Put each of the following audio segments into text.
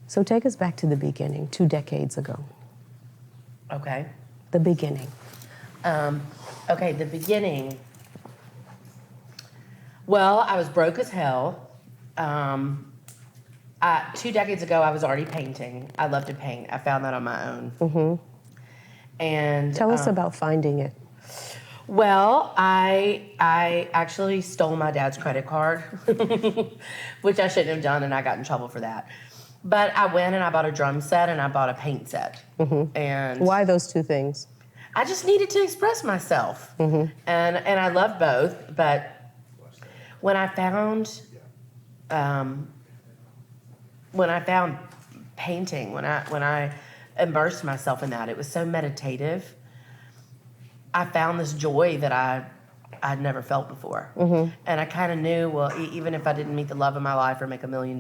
So take us back to the beginning, 2 decades ago. Okay. The beginning. Okay, the beginning. Well, I was broke as hell. 2 decades ago, I was already painting. I love to paint. I found that on my own. Mm-hmm. And tell us about finding it. Well, I actually stole my dad's credit card, which I shouldn't have done, and I got in trouble for that. But I went and I bought a drum set and I bought a paint set. Mm-hmm. And why those two things? I just needed to express myself. Mm-hmm. And I love both, but when I found painting, when I immersed myself in that, it was so meditative. I found this joy that I'd never felt before. Mm-hmm. And I kind of knew, well, even if I didn't meet the love of my life or make $1 million,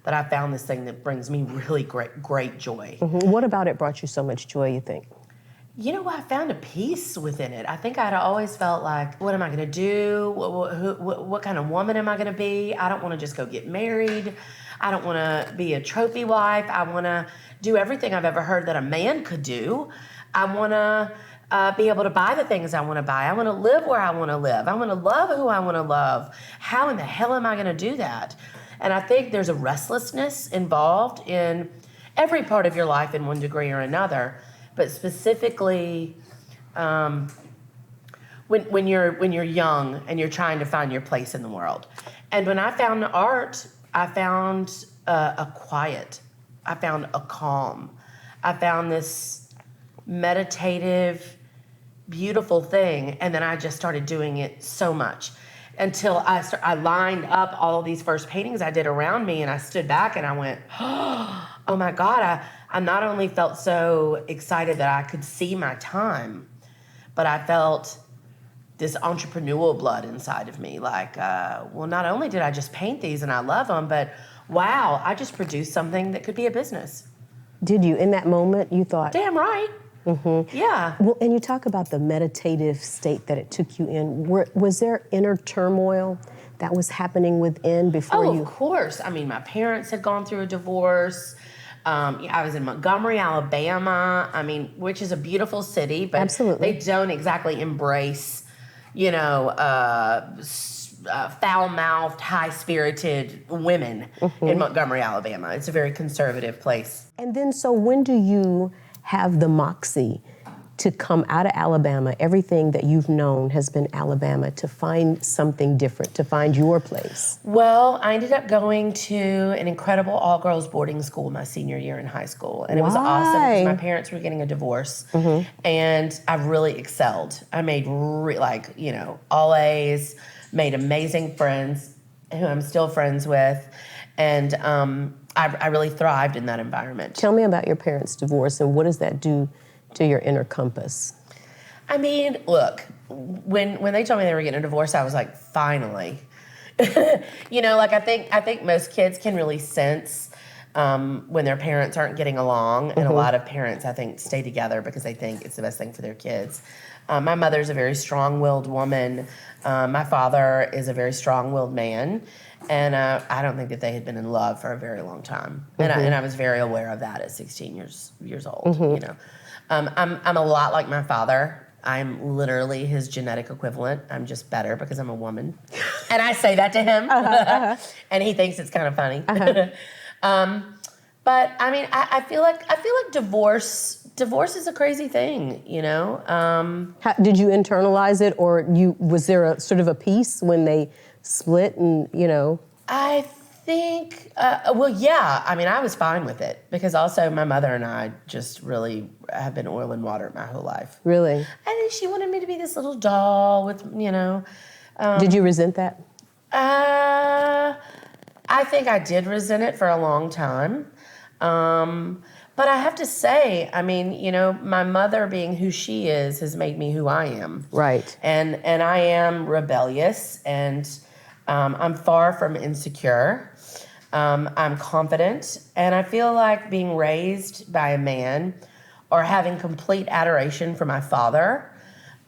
that I found this thing that brings me really great joy. Mm-hmm. What about it brought you so much joy, you think? You know, I found a peace within it. I think I'd always felt like, what am I going to do? What kind of woman am I going to be? I don't want to just go get married. I don't want to be a trophy wife. I want to do everything I've ever heard that a man could do. I want to be able to buy the things I want to buy. I want to live where I want to live. I want to love who I want to love. How in the hell am I going to do that? And I think there's a restlessness involved in every part of your life in one degree or another, but specifically when you're young and you're trying to find your place in the world. And when I found art, I found a quiet. I found a calm. I found this meditative, beautiful thing, and then I just started doing it so much until I lined up all of these first paintings I did around me, and I stood back and I went, oh my God, I not only felt so excited that I could see my time, but I felt this entrepreneurial blood inside of me. Like, well, not only did I just paint these and I love them, but wow, I just produced something that could be a business. Did you, in that moment, you thought? Damn right. Mm-hmm. Yeah. Well, and you talk about the meditative state that it took you in. Was there inner turmoil that was happening within before you? Oh, of course. I mean, my parents had gone through a divorce. I was in Montgomery, Alabama. I mean, which is a beautiful city, but absolutely, they don't exactly embrace, foul-mouthed, high-spirited women in Montgomery, Alabama. It's a very conservative place. And then, so when do you have the moxie to come out of Alabama? Everything that you've known has been Alabama, to find something different, to find your place. Well, I ended up going to an incredible all-girls boarding school my senior year in high school. And it was awesome because my parents were getting a divorce. And I really excelled. I made all A's, made amazing friends who I'm still friends with. And I really thrived in that environment. Tell me about your parents' divorce and what does that do to your inner compass? I mean, look, when they told me they were getting a divorce, I was like, finally. I think most kids can really sense when their parents aren't getting along, and a lot of parents, I think, stay together because they think it's the best thing for their kids. My mother's a very strong-willed woman. My father is a very strong-willed man. And I don't think that they had been in love for a very long time. And I was very aware of that at 16 years old, I'm a lot like my father. I'm literally his genetic equivalent. I'm just better because I'm a woman. And I say that to him. And he thinks it's kind of funny. But I mean, I feel like divorce is a crazy thing, How, did you internalize it, or was there a sort of a peace when they split and, I think, yeah. I mean, I was fine with it because also my mother and I just really have been oil and water my whole life. Really? I think she wanted me to be this little doll with, Did you resent that? I think I did resent it for a long time. But I have to say, I mean, my mother being who she is has made me who I am. Right. And I am rebellious, and I'm far from insecure. I'm confident, and I feel like being raised by a man or having complete adoration for my father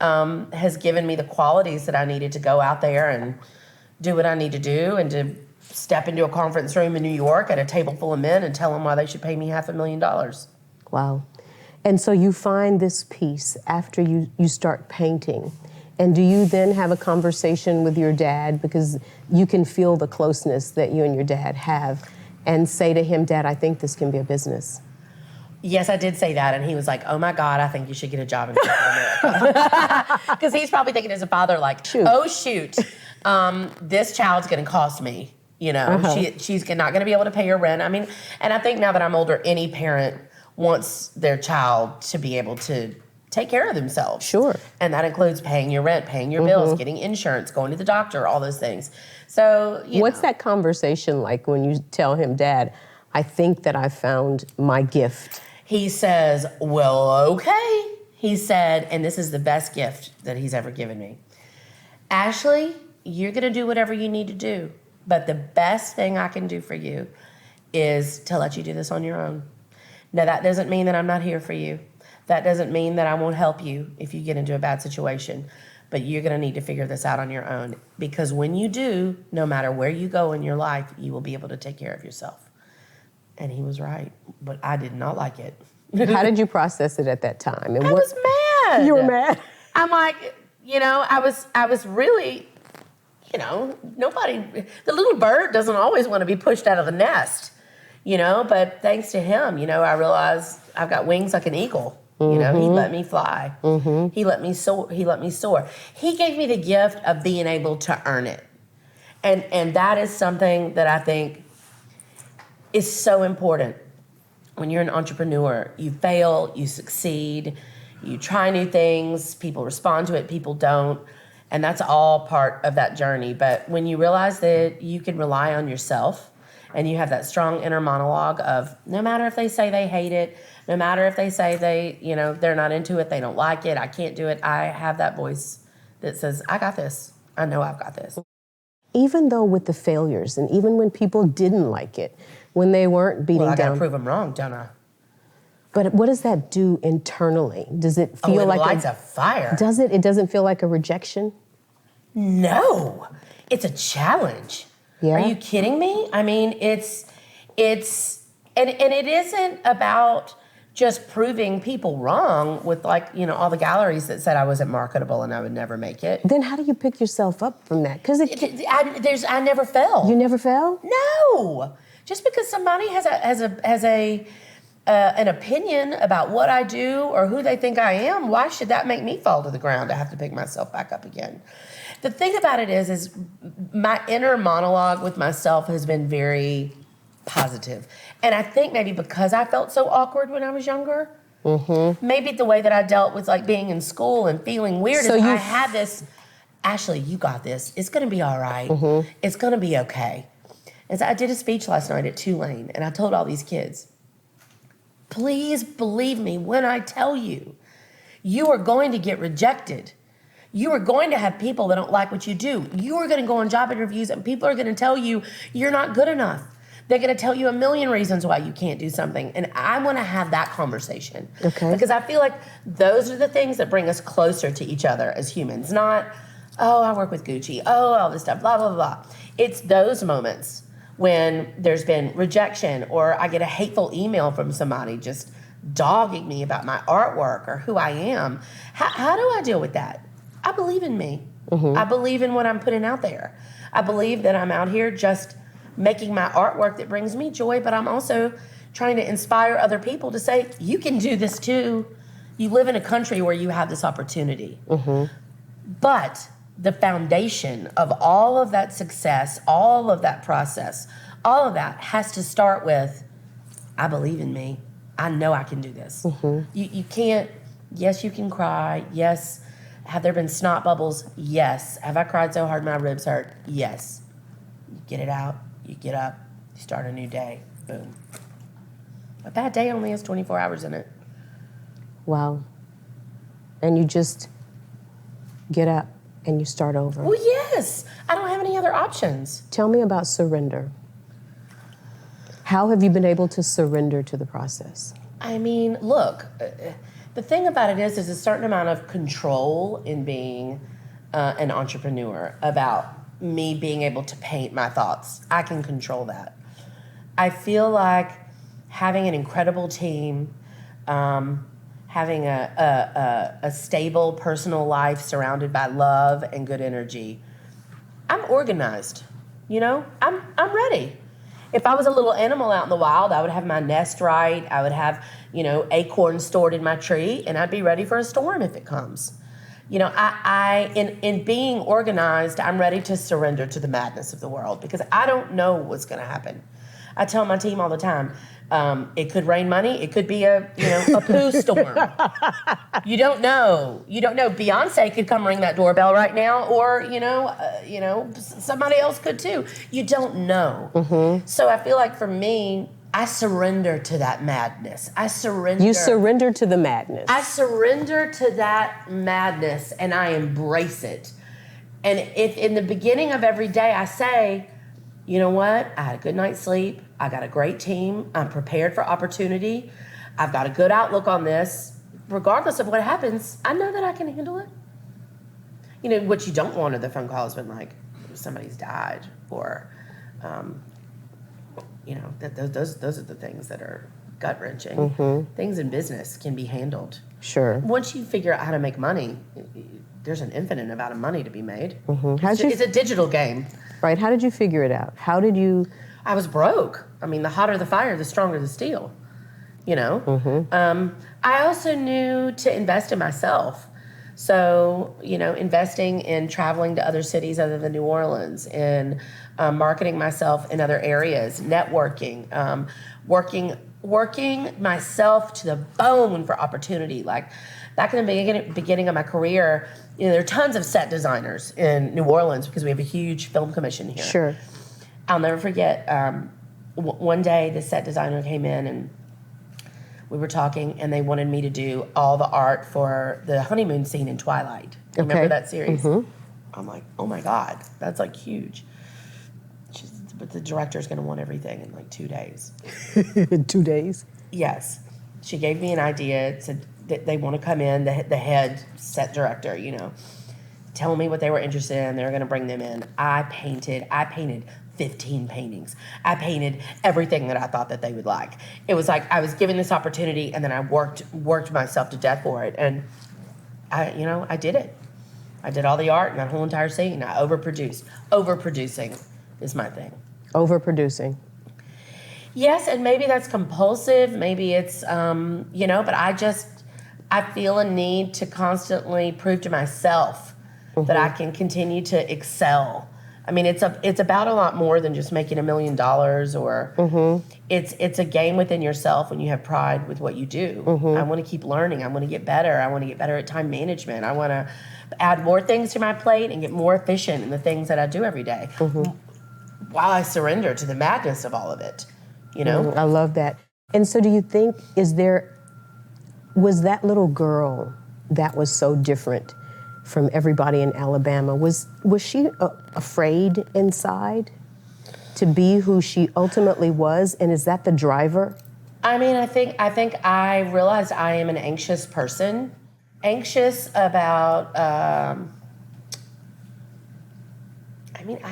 has given me the qualities that I needed to go out there and do what I need to do and to step into a conference room in New York at a table full of men and tell them why they should pay me $500,000. Wow. And so you find this piece after you start painting. And do you then have a conversation with your dad, because you can feel the closeness that you and your dad have, and say to him, Dad, I think this can be a business? Yes, I did say that, and he was like, oh my God, I think you should get a job in corporate America. Because he's probably thinking as a father, like, oh shoot, this child's gonna cost me. You know, she's not gonna be able to pay her rent. I mean, and I think now that I'm older, any parent wants their child to be able to take care of themselves. Sure. And that includes paying your rent, paying your bills, getting insurance, going to the doctor, all those things. So, what's that conversation like when you tell him, Dad, I think that I found my gift? He says, well, okay. He said, and this is the best gift that he's ever given me. Ashley, you're gonna do whatever you need to do, but the best thing I can do for you is to let you do this on your own. Now, that doesn't mean that I'm not here for you. That doesn't mean that I won't help you if you get into a bad situation, but you're gonna need to figure this out on your own, because when you do, no matter where you go in your life, you will be able to take care of yourself. And he was right, but I did not like it. How did you process it at that time? And I was mad. You were mad? I'm like, I was really, nobody, the little bird doesn't always want to be pushed out of the nest, but thanks to him, I realized I've got wings like an eagle. He let me fly. He let me soar. He gave me the gift of being able to earn it. And that is something that I think is so important. When you're an entrepreneur, you fail, you succeed, you try new things, people respond to it, people don't, and that's all part of that journey. But when you realize that you can rely on yourself and you have that strong inner monologue of no matter if they say they hate it, no matter if they say they're not into it, they don't like it, I can't do it, I have that voice that says, I got this, I know I've got this. Even though with the failures, and even when people didn't like it, when they weren't beating down. I gotta prove them wrong, don't I? But what does that do internally? Does it feel like lights a fire? Does it? It doesn't feel like a rejection? No, it's a challenge. Yeah. Are you kidding me? I mean, it's and it isn't about just proving people wrong with all the galleries that said I wasn't marketable and I would never make it. Then how do you pick yourself up from that? Because I never fell. You never fell? No. Just because somebody has an opinion about what I do or who they think I am, why should that make me fall to the ground? I have to pick myself back up again. The thing about it is my inner monologue with myself has been very positive. And I think maybe because I felt so awkward when I was younger, maybe the way that I dealt with being in school and feeling weird is I had this, Ashley, you got this. It's gonna be all right. It's gonna be okay. And so I did a speech last night at Tulane, and I told all these kids, please believe me when I tell you, you are going to get rejected. You are going to have people that don't like what you do. You are going to go on job interviews, and people are going to tell you you're not good enough. They're going to tell you a million reasons why you can't do something. And I want to have that conversation. Okay. Because I feel like those are the things that bring us closer to each other as humans. Not, oh, I work with Gucci. Oh, all this stuff, blah, blah, blah. It's those moments when there's been rejection or I get a hateful email from somebody just dogging me about my artwork or who I am. How do I deal with that? I believe in me. I believe in what I'm putting out there. I believe that I'm out here just making my artwork that brings me joy, but I'm also trying to inspire other people to say, you can do this too. You live in a country where you have this opportunity. But the foundation of all of that success, all of that process, all of that has to start with, I believe in me. I know I can do this. You can't, yes, you can cry. Yes. Have there been snot bubbles? Yes. Have I cried so hard my ribs hurt? Yes. You get it out. You get up. You start a new day. Boom. A bad day only has 24 hours in it. Wow. And you just get up and you start over. Well, yes. I don't have any other options. Tell me about surrender. How have you been able to surrender to the process? I mean, look, the thing about it is there's a certain amount of control in being an entrepreneur about me being able to paint my thoughts. I can control that. I feel like having an incredible team, having a stable personal life surrounded by love and good energy. I'm organized, I'm ready. If I was a little animal out in the wild, I would have my nest right. I would have, acorns stored in my tree, and I'd be ready for a storm if it comes. In being organized, I'm ready to surrender to the madness of the world because I don't know what's going to happen. I tell my team all the time, it could rain money. It could be a poo storm. You don't know. Beyonce could come ring that doorbell right now, or somebody else could too. You don't know. Mm-hmm. So I feel like for me, I surrender to that madness. You surrender to the madness. I surrender to that madness, and I embrace it. And if in the beginning of every day I say, you know what? I had a good night's sleep. I got a great team. I'm prepared for opportunity. I've got a good outlook on this. Regardless of what happens, I know that I can handle it. What you don't want are the phone calls when, like, somebody's died or, those are the things that are gut-wrenching. Mm-hmm. Things in business can be handled. Sure. Once you figure out how to make money, there's an infinite amount of money to be made. Mm-hmm. It's a digital game. Right. How did you figure it out? How did you... I was broke. I mean, the hotter the fire, the stronger the steel. Mm-hmm. I also knew to invest in myself. So, investing in traveling to other cities other than New Orleans, and marketing myself in other areas, networking, working myself to the bone for opportunity. Like back in the beginning of my career, there are tons of set designers in New Orleans because we have a huge film commission here. Sure. I'll never forget, one day the set designer came in and we were talking, and they wanted me to do all the art for the honeymoon scene in Twilight. Okay. Remember that series? Mm-hmm. I'm like, oh my God, that's like huge. But the director's going to want everything in like 2 days. 2 days? Yes. She gave me an idea. Said that they want to come in, the head set director, tell me what they were interested in. They were going to bring them in. I painted 15 paintings. I painted everything that I thought that they would like. It was like I was given this opportunity, and then I worked myself to death for it. And I did it. I did all the art and that whole entire scene. I overproduced. Overproducing is my thing. Overproducing. Yes, and maybe that's compulsive. Maybe it's, but I feel a need to constantly prove to myself mm-hmm. that I can continue to excel. I mean, it's about a lot more than just making $1 million, or mm-hmm. it's a game within yourself when you have pride with what you do. Mm-hmm. I want to keep learning. I want to get better. I want to get better at time management. I want to add more things to my plate and get more efficient in the things that I do every day, mm-hmm. while I surrender to the madness of all of it. Mm-hmm. I love that. And so, do you think was that little girl that was so different from everybody in Alabama, was she afraid inside to be who she ultimately was, and is that the driver? I mean, I think I realized I am an anxious person. Anxious about, I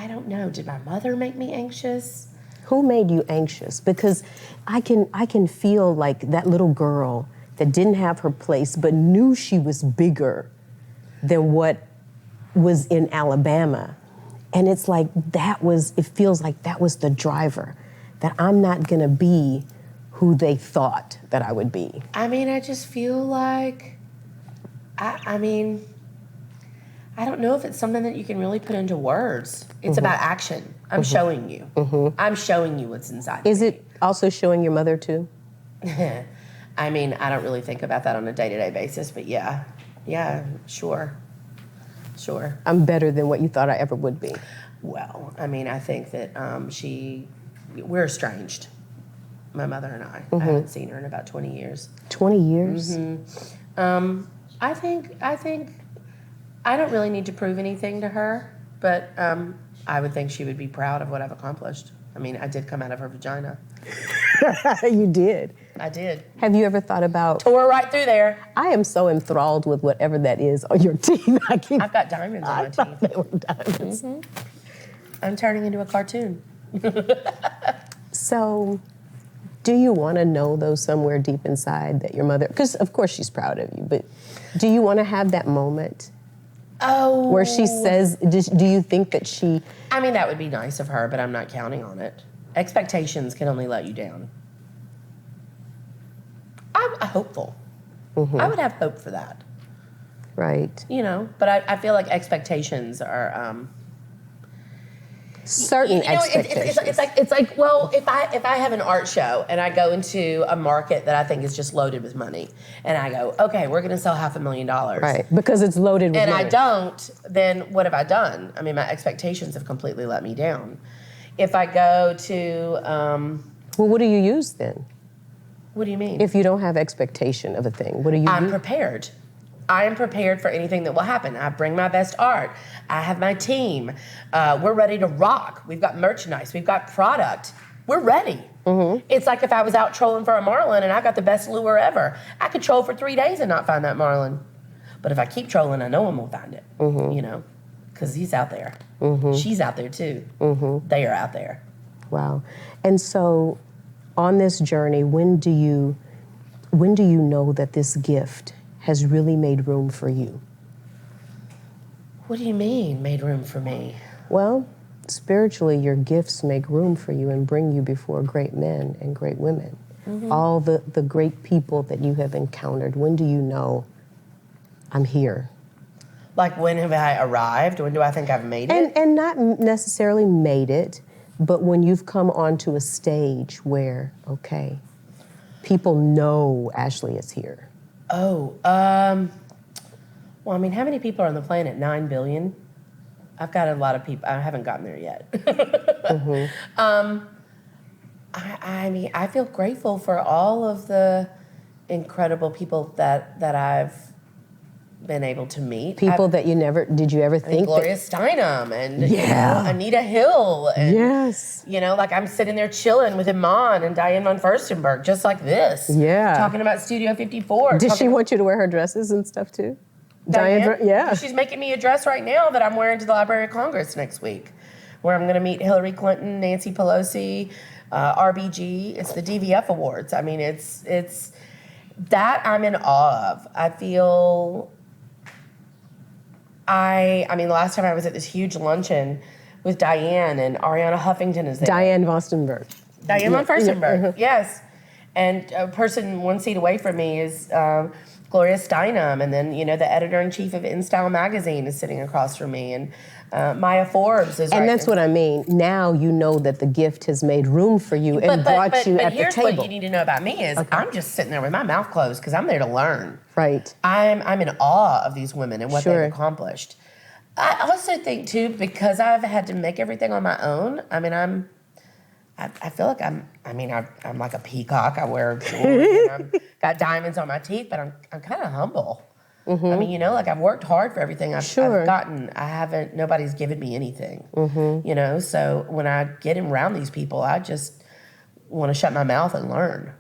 don't know, did my mother make me anxious? Who made you anxious? Because I can feel like that little girl that didn't have her place but knew she was bigger than what was in Alabama. And it's like it feels like that was the driver, that I'm not gonna be who they thought that I would be. I just feel like, I don't know if it's something that you can really put into words. It's mm-hmm. about action. I'm mm-hmm. showing you. Mm-hmm. I'm showing you what's inside Is me. it also showing your mother too? I don't really think about that on a day-to-day basis, but yeah, sure. I'm better than what you thought I ever would be. Well, I think that we're estranged, my mother and I. Mm-hmm. I haven't seen her in about 20 years. 20 years? Mm-hmm. I think I don't really need to prove anything to her, but I would think she would be proud of what I've accomplished. I did come out of her vagina. You did? I did. Have you ever thought about... Tore right through there. I am so enthralled with whatever that is on your teeth. I've got diamonds on my teeth. They were diamonds. Mm-hmm. I'm turning into a cartoon. So, do you want to know, though, somewhere deep inside that your mother, because of course she's proud of you, but do you want to have that moment? Oh. Where she says, do you think that she... I mean, that would be nice of her, but I'm not counting on it. Expectations can only let you down. I'm hopeful. I would have hope for that. Right. You know, but I feel like expectations are... certain expectations. It's like well, if I have an art show and I go into a market that I think is just loaded with money, and I go, okay, we're going to sell $500,000, right? Because it's loaded with money, money. I don't, then what have I done? I mean, my expectations have completely let me down. If I go to, well, what do you use then? What do you mean? If you don't have expectation of a thing, what do you? I'm prepared. I am prepared for anything that will happen. I bring my best art. I have my team. We're ready to rock. We've got merchandise. We've got product. We're ready. It's like if I was out trolling for a marlin and I got the best lure ever. I could troll for 3 days and not find that marlin. But if I keep trolling, I know I'm going to find it, you know, because he's out there. She's out there too. They are out there. Wow. And so on this journey, when do you know that this gift has really made room for you? What do you mean, made room for me? Well, spiritually, your gifts make room for you and bring you before great men and great women. All the great people that you have encountered, when do you know, I'm here? Like, when have I arrived? When do I think I've made it? And not necessarily made it, but when you've come onto a stage where, okay, people know Ashley is here. Oh, well, I mean, how many people are on the planet? 9 billion? I've got a lot of people. I haven't gotten there yet. I mean, I feel grateful for all of the incredible people that I've been able to meet. People that did you ever think Gloria Steinem and Yeah. Anita Hill. And, Yes. You know, like I'm sitting there chilling with Iman and Diane von Furstenberg, just like this. Yeah. Talking about Studio 54. Did she want you to wear her dresses and stuff too? Diane? Yeah. She's making me a dress right now that I'm wearing to the Library of Congress next week, where I'm going to meet Hillary Clinton, Nancy Pelosi, RBG. It's the DVF Awards. I mean, it's that I'm in awe of. I feel... I mean, the last time I was at this huge luncheon with Diane, and Ariana Huffington is there. Diane von Furstenberg. Diane von Furstenberg, yes. And a person 1 seat away from me is Gloria Steinem, and then, you know, the editor-in-chief of InStyle magazine is sitting across from me, and Maya Forbes is And right that's what I mean. Now you know that the gift has made room for you and brought you at the table. But here's what you need to know about me is I'm just sitting there with my mouth closed because I'm there to learn. Right. I'm in awe of these women and what Sure. they've accomplished. I also think, too, because I've had to make everything on my own, I mean, I feel like I'm like a peacock. I wear jewelry and I've got diamonds on my teeth, but I'm kind of humble. I mean, you know, like I've worked hard for everything I've gotten. Nobody's given me anything, you know? So when I get around these people, I just want to shut my mouth and learn.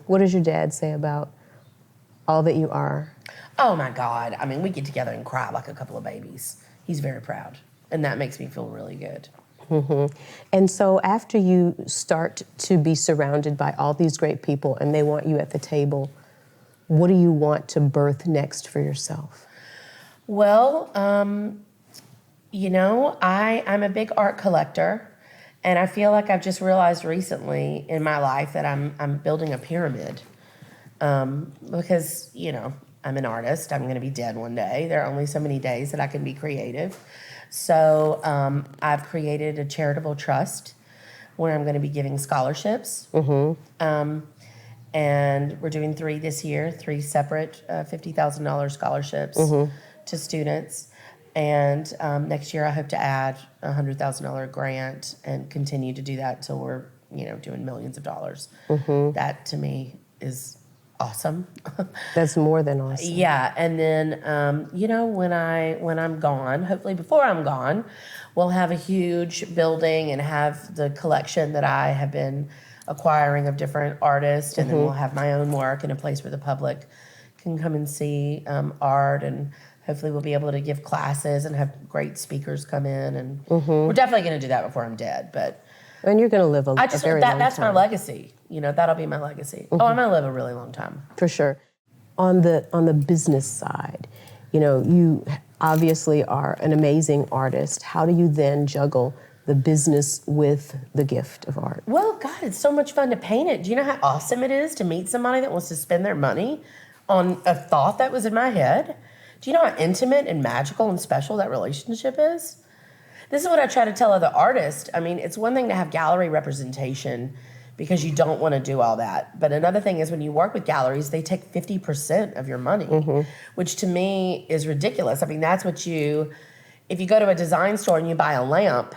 What does your dad say about all that you are? Oh my God. I mean, we get together and cry like a couple of babies. He's very proud. And that makes me feel really good. And so after you start to be surrounded by all these great people and they want you at the table, what do you want to birth next for yourself? Well, you know, I'm a big art collector, and I feel like I've just realized recently in my life that I'm building a pyramid. Because, you know, I'm an artist. I'm going to be dead one day. There are only so many days that I can be creative. So I've created a charitable trust where I'm going to be giving scholarships. And we're doing 3 this year, 3 separate $50,000 scholarships to students. And next year I hope to add a $100,000 grant and continue to do that until we're, you know, doing millions of dollars. That to me is awesome. That's more than awesome. Yeah, and then you know, when I'm gone, hopefully before I'm gone, we'll have a huge building and have the collection that I have been acquiring of different artists, and then we'll have my own work in a place where the public can come and see art, and Hopefully we'll be able to give classes and have great speakers come in. And we're definitely going to do that before I'm dead. But And you're going to live a very long that's time. my legacy. You know, that'll be my legacy. Oh, I'm going to live a really long time. For sure. On the business side, you know, you obviously are an amazing artist. How do you then juggle the business with the gift of art? Well, God, it's so much fun to paint it. Do you know how awesome it is to meet somebody that wants to spend their money on a thought that was in my head? Do you know how intimate and magical and special that relationship is? This is what I try to tell other artists. I mean, it's one thing to have gallery representation because you don't want to do all that. But another thing is when you work with galleries, they take 50% of your money, which to me is ridiculous. I mean, that's what if you go to a design store and you buy a lamp,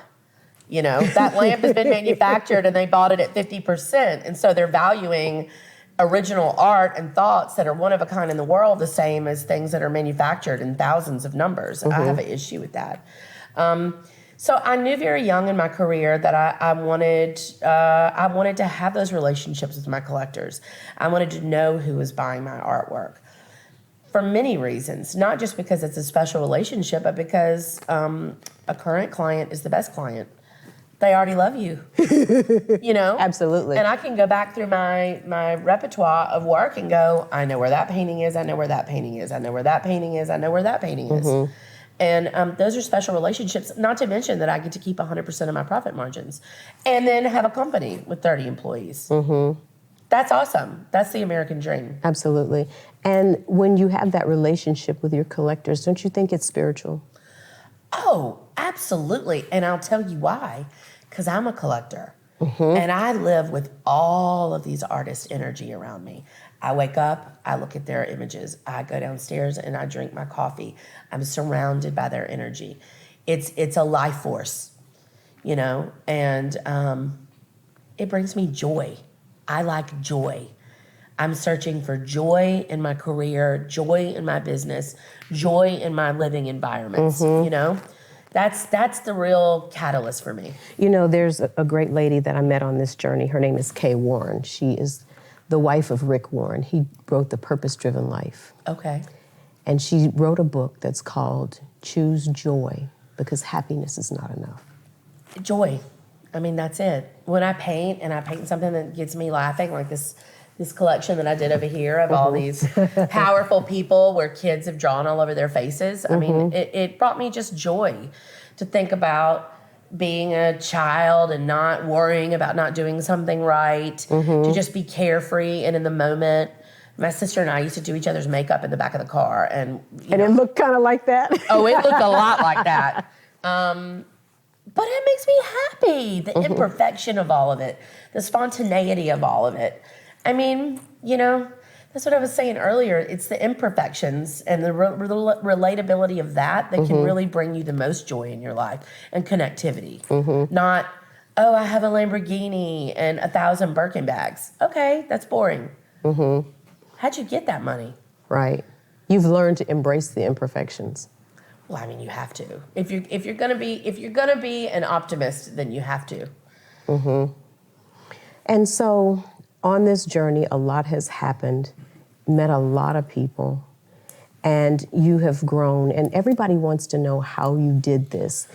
you know, that lamp has been manufactured and they bought it at 50%. And so they're valuing original art and thoughts that are one of a kind in the world the same as things that are manufactured in thousands of numbers. I have an issue with that. So I knew very young in my career that I wanted to have those relationships with my collectors. I wanted to know who was buying my artwork for many reasons, not just because it's a special relationship, but because a current client is the best client. They already love you, you know? Absolutely. And I can go back through my repertoire of work and go, I know where that painting is, I know where that painting is, I know where that painting is, I know where that painting is. And those are special relationships, not to mention that I get to keep 100% of my profit margins and then have a company with 30 employees. That's awesome. That's the American dream. Absolutely. And when you have that relationship with your collectors, don't you think it's spiritual? Oh, absolutely. And I'll tell you why. Because I'm a collector. And I live with all of these artists' energy around me. I wake up, I look at their images. I go downstairs and I drink my coffee. I'm surrounded by their energy. It's a life force, you know, and it brings me joy. I like joy. I'm searching for joy in my career, joy in my business, joy in my living environments, you know? That's the real catalyst for me. You know, there's a great lady that I met on this journey. Her name is Kay Warren. She is the wife of Rick Warren. He wrote The Purpose-Driven Life. Okay. And she wrote a book that's called Choose Joy, because happiness is not enough. Joy. I mean, that's it. When I paint something that gets me laughing, like this collection that I did over here of all these powerful people where kids have drawn all over their faces. I mean, it brought me just joy to think about being a child and not worrying about not doing something right, to just be carefree and in the moment. My sister and I used to do each other's makeup in the back of the car. And it looked kind of like that? Oh, it looked a lot like that. But it makes me happy, the imperfection of all of it, the spontaneity of all of it. I mean, you know, that's what I was saying earlier. It's the imperfections and the relatability of that can really bring you the most joy in your life and connectivity. Not, oh, I have a Lamborghini and 1,000 Birkin bags. Okay, that's boring. How'd you get that money? Right. You've learned to embrace the imperfections. Well, I mean, you have to. If you're gonna be an optimist, then you have to. And so, on this journey, a lot has happened. Met a lot of people, and you have grown. And everybody wants to know how you did this,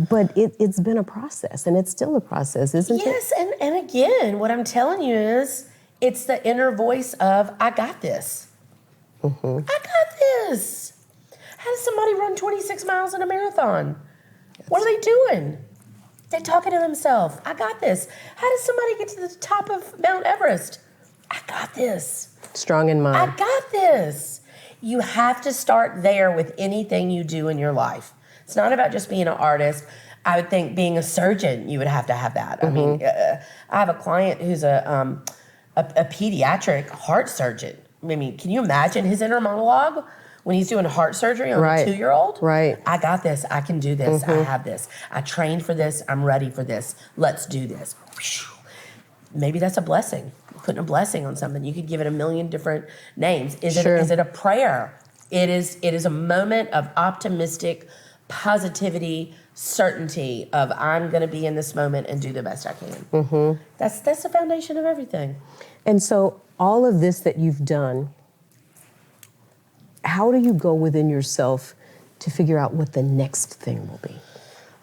but it's been a process, and it's still a process, isn't it? Yes, and again, what I'm telling you is, it's the inner voice of I got this. I got this. How does somebody run 26 miles in a marathon? What are they doing? They're talking to themselves. I got this. How does somebody get to the top of Mount Everest? I got this. Strong in mind. I got this. You have to start there with anything you do in your life. It's not about just being an artist. I would think being a surgeon, you would have to have that. I mean, I have a client who's a pediatric heart surgeon. I mean, can you imagine his inner monologue? When he's doing heart surgery on a 2-year-old, I got this, I can do this, I have this. I trained for this, I'm ready for this, let's do this. Maybe that's a blessing. Putting a blessing on something. You could give it a million different names. Is it a prayer? It is a moment of optimistic positivity, certainty of I'm gonna be in this moment and do the best I can. That's the foundation of everything. And so all of this that you've done, how do you go within yourself to figure out what the next thing will be?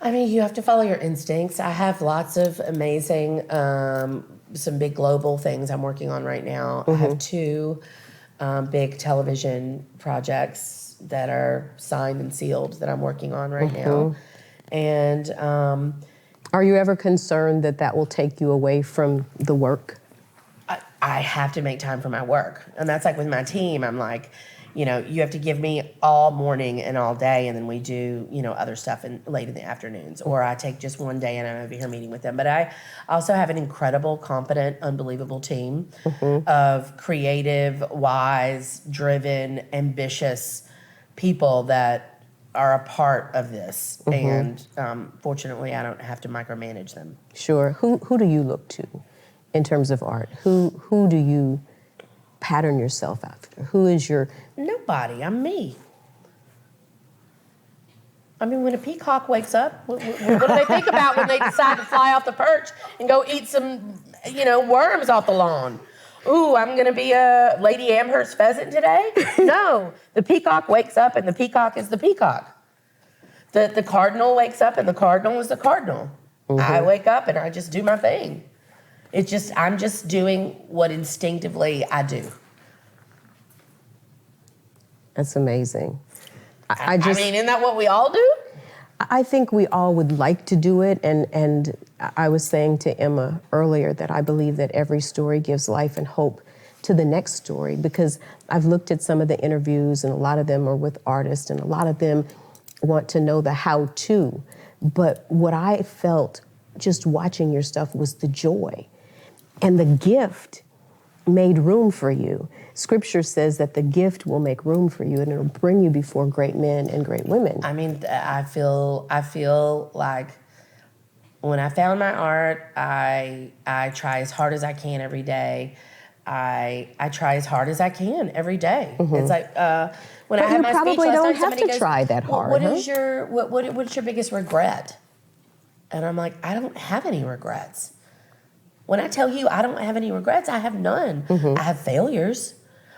I mean, you have to follow your instincts. I have lots of amazing, some big global things I'm working on right now. I have two big television projects that are signed and sealed that I'm working on right now. And are you ever concerned that that will take you away from the work? I have to make time for my work. And that's like with my team, I'm like, you know, you have to give me all morning and all day, and then we do, you know, other stuff late in the afternoons. Or I take just one day and I'm over here meeting with them. But I also have an incredible, competent, unbelievable team of creative, wise, driven, ambitious people that are a part of this. And fortunately, I don't have to micromanage them. Sure. Who do you look to in terms of art? Who do you pattern yourself after? Who is your... Nobody. I'm me. I mean, when a peacock wakes up, what do they think about when they decide to fly off the perch and go eat some, you know, worms off the lawn? Ooh, I'm going to be a Lady Amherst pheasant today? No. The peacock wakes up, and the peacock is the peacock. The cardinal wakes up, and the cardinal is the cardinal. I wake up, and I just do my thing. I'm just doing what instinctively I do. That's amazing. I mean, isn't that what we all do? I think we all would like to do it, and I was saying to Emma earlier that I believe that every story gives life and hope to the next story, because I've looked at some of the interviews, and a lot of them are with artists, and a lot of them want to know the how-to. But what I felt just watching your stuff was the joy, and the gift made room for you. Scripture says that the gift will make room for you, and it'll bring you before great men and great women. I mean, I feel like when I found my art, I try as hard as I can every day. I try as hard as I can every day. It's like when I had my speech last night, somebody goes, you probably don't have to try that hard. What's your biggest regret? And I'm like, I don't have any regrets. When I tell you I don't have any regrets, I have none. I have failures,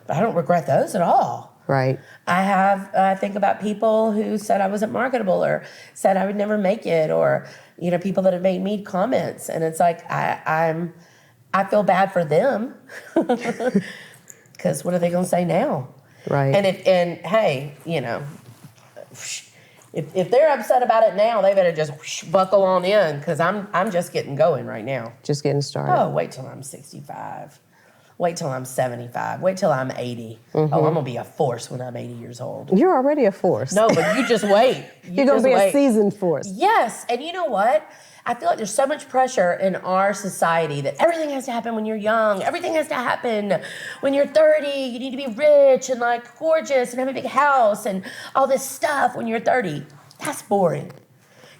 but I don't regret those at all. Right. I think about people who said I wasn't marketable, or said I would never make it, or, you know, people that have made mean comments. And it's like, I feel bad for them, because what are they going to say now? Right. And hey, you know, if they're upset about it now, they better just buckle on in, because I'm just getting going right now. Just getting started. Oh, wait till I'm 65. Wait till I'm 75. Wait till I'm 80. Oh, I'm going to be a force when I'm 80 years old. You're already a force. No, but you just wait. You're going to be a seasoned force. Yes, and you know what? I feel like there's so much pressure in our society that everything has to happen when you're young. Everything has to happen when you're 30. You need to be rich and like gorgeous and have a big house and all this stuff when you're 30. That's boring.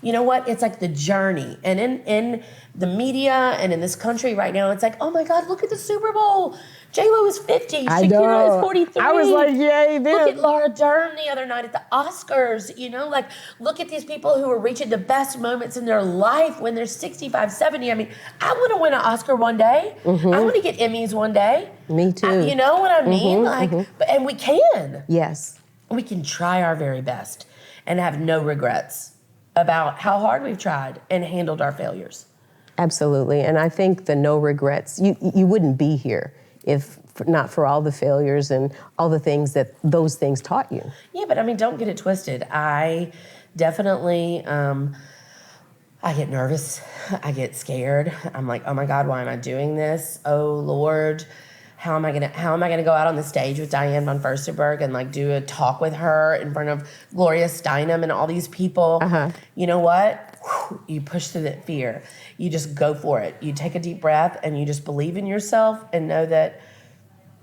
You know what? It's like the journey. And in the media and in this country right now, it's like, oh my God, look at the Super Bowl. J-Lo is 50. Shakira is 43. I was like, yay, them. Look at Laura Dern the other night at the Oscars. You know, like, look at these people who are reaching the best moments in their life when they're 65, 70. I mean, I want to win an Oscar one day. I want to get Emmys one day. Me too. You know what I mean? And we can. Yes. We can try our very best and have no regrets about how hard we've tried and handled our failures. Absolutely. And I think the no regrets, you wouldn't be here if not for all the failures and all the things that those things taught you. Yeah, but I mean, don't get it twisted. I definitely, I get nervous. I get scared. I'm like, oh my God, why am I doing this? Oh Lord, how am I gonna go out on the stage with Diane von Furstenberg and like do a talk with her in front of Gloria Steinem and all these people? You know what? You push through that fear. You just go for it. You take a deep breath and you just believe in yourself and know that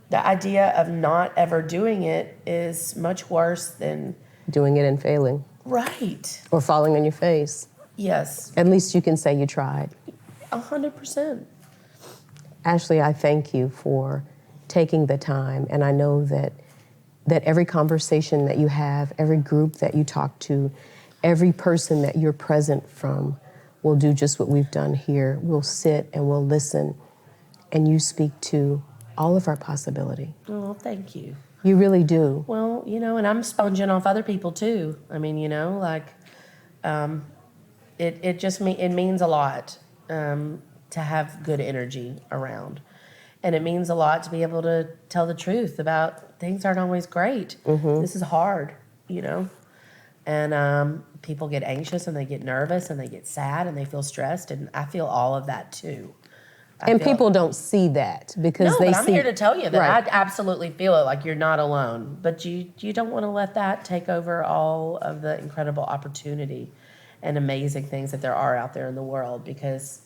the idea of not ever doing it is much worse than doing it and failing. Right. Or falling on your face. Yes. At least you can say you tried. 100%. Ashley, I thank you for taking the time, and I know that every conversation that you have, every group that you talk to, every person that you're present from will do just what we've done here. We'll sit and we'll listen, and you speak to all of our possibility. Oh, thank you. You really do. Well, and I'm sponging off other people too. I mean, it means a lot to have good energy around. And it means a lot to be able to tell the truth about things aren't always great. This is hard, And people get anxious and they get nervous and they get sad and they feel stressed. And I feel all of that too. People don't see that because no, they but I'm see. here to tell you that Right. I absolutely feel it, like you're not alone. But you don't want to let that take over all of the incredible opportunity and amazing things that there are out there in the world, because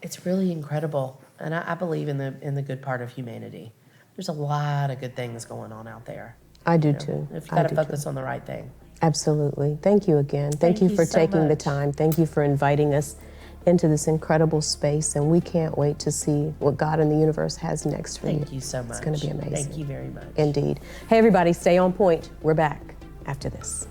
it's really incredible. And I believe in the good part of humanity. There's a lot of good things going on out there. I do too. If you got to focus on the right thing. Absolutely. Thank you again. Thank you for so taking the much. time. Thank you for inviting us into this incredible space, and we can't wait to see what God and the universe has next for you. Thank you so much. It's going to be amazing. Thank you very much. Indeed. Hey, everybody, stay on point. We're back after this.